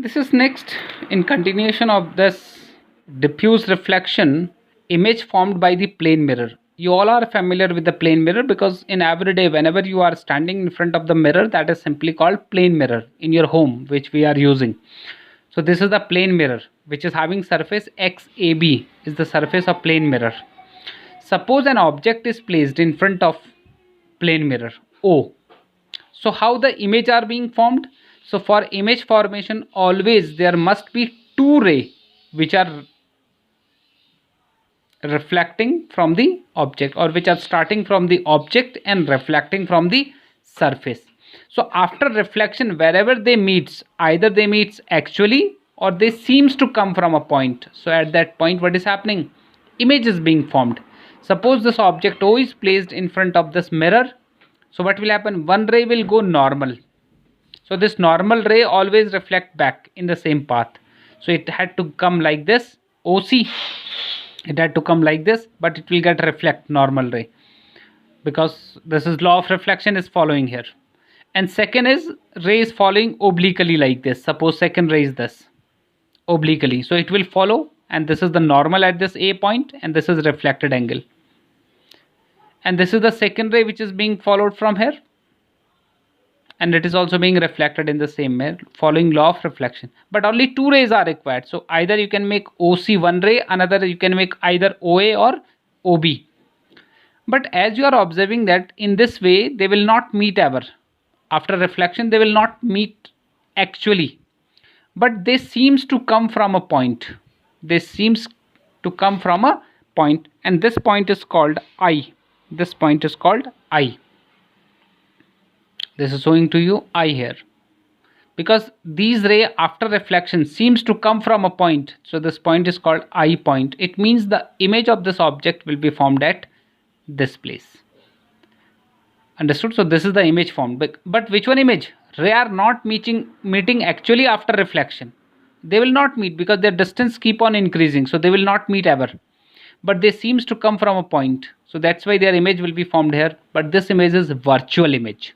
This is next in continuation of this diffuse reflection image formed by the plane mirror. You all are familiar with the plane mirror because in everyday whenever you are standing in front of the mirror, that is simply called plane mirror in your home, which we are using. So this is the plane mirror which is having surface XAB is the surface of plane mirror. Suppose an object is placed in front of plane mirror O. So how the image are being formed? So for image formation always there must be two ray which are reflecting from the object, or which are starting from the object and reflecting from the surface. So after reflection, wherever they meets, either they meets actually or they seems to come from a point. So at that point what is happening? Image is being formed. Suppose this object O is placed in front of this mirror. So what will happen? One ray will go normal. So this normal ray always reflect back in the same path. So it had to come like this, OC. It had to come like this, but it will get reflect normal ray because this is law of reflection is following here. And second is ray is following obliquely like this. Suppose second ray is this obliquely. So it will follow, and this is the normal at this A point, and this is reflected angle. And this is the second ray which is being followed from here, and it is also being reflected in the same way following law of reflection. But only two rays are required. So either you can make OC one ray, another you can make either OA or OB. But as you are observing that in this way they will not meet ever. After reflection they will not meet actually, but they seems to come from a point. They seems to come from a point, and this point is called I. This point is called I. This is showing to you I here, because these ray after reflection seems to come from a point. So this point is called I point. It means the image of this object will be formed at this place. Understood? So this is the image formed. But which one image? Ray are not meeting actually after reflection. They will not meet because their distance keep on increasing. So they will not meet ever. But they seems to come from a point. So that's why their image will be formed here. But this image is virtual image.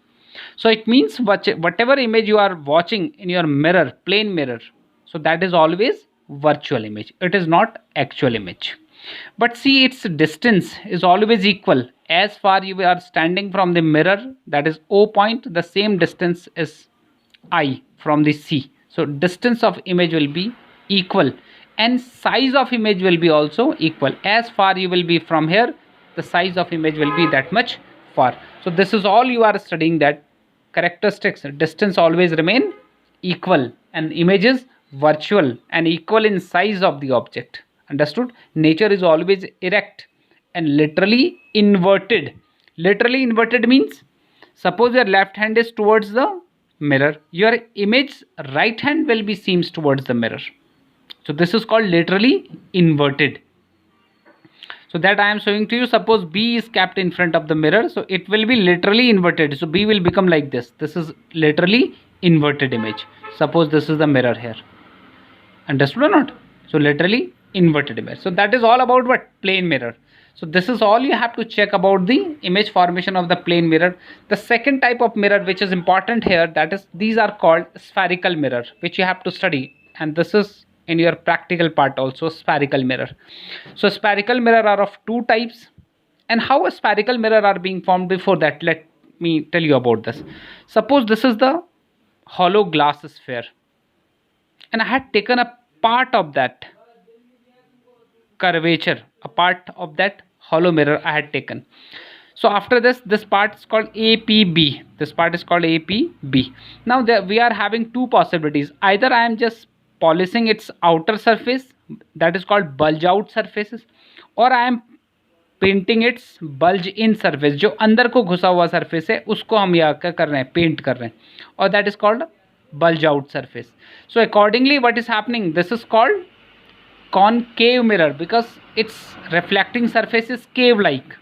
So it means whatever image you are watching in your mirror, plane mirror, so that is always virtual image. It is not actual image. But see, its distance is always equal. As far you are standing from the mirror, that is O point, the same distance is I from the C. So distance of image will be equal, and size of image will be also equal. As far you will be from here, the size of image will be that much far. So this is all you are studying, that characteristics distance always remain equal, and image is virtual and equal in size of the object. Understood? Nature is always erect and literally inverted. Literally inverted means, suppose your left hand is towards the mirror, your image right hand will be seems towards the mirror. So this is called literally inverted. So that I am showing to you. Suppose B is kept in front of the mirror, so it will be literally inverted. So B will become like this. This is literally inverted image. Suppose this is the mirror here. Understood or not? So literally inverted image. So that is all about what? Plane mirror. So this is all you have to check about the image formation of the plane mirror. The second type of mirror which is important here, that is, these are called spherical mirror, which you have to study, and this is in your practical part also, spherical mirror. So spherical mirror are of two types, and how a spherical mirror are being formed. Before that, let me tell you about this. Suppose this is the hollow glass sphere, and I had taken a part of that curvature, a part of that hollow mirror I had taken. So after this part is called APB. This part is called APB. Now we are having two possibilities. Either I am just polishing its outer surface, that is called bulge out surfaces, और I am painting it's bulge in surface, जो अंदर को घुसा हुआ surface है उसको हम यहाँ क्या कर रहे हैं, पेंट कर रहे हैं, और that is called bulge out surface. So accordingly what is happening, this is called concave mirror because its reflecting surface is cave like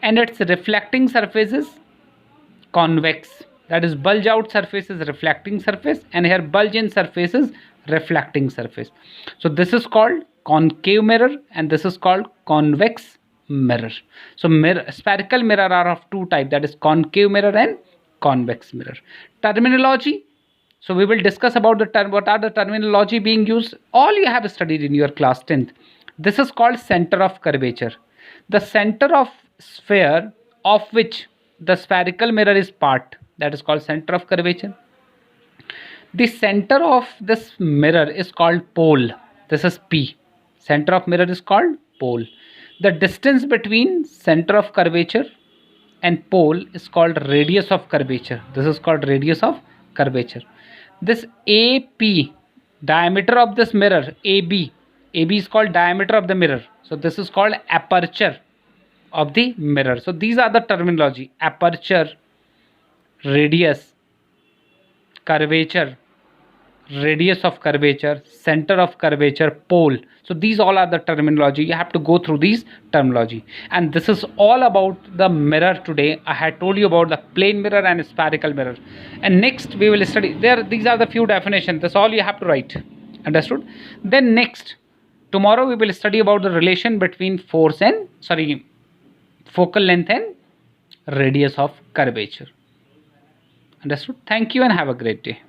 and its reflecting surface is convex. That is, bulge out surface is reflecting surface and here bulge in surface is reflecting surface. So this is called concave mirror and this is called convex mirror. So spherical mirror are of two types, that is concave mirror and convex mirror. Terminology. So we will discuss about the term, what are the terminology being used. All you have studied in your class 10th. This is called center of curvature. The center of sphere of which the spherical mirror is part, that is called center of curvature. The center of this mirror is called pole. This is P. Center of mirror is called pole. The distance between center of curvature and pole is called radius of curvature. This is called radius of curvature. This AP, diameter of this mirror, AB is called diameter of the mirror. So this is called aperture of the mirror. So these are the terminology: aperture, radius, curvature, radius of curvature, center of curvature, pole. So these all are the terminology. You have to go through these terminology, and this is all about the mirror today. I had told you about the plane mirror and spherical mirror, and next we will study there. These are the few definitions. That's all you have to write. Understood? Then next, tomorrow we will study about the relation between focal length and radius of curvature. Understood? Thank you and have a great day.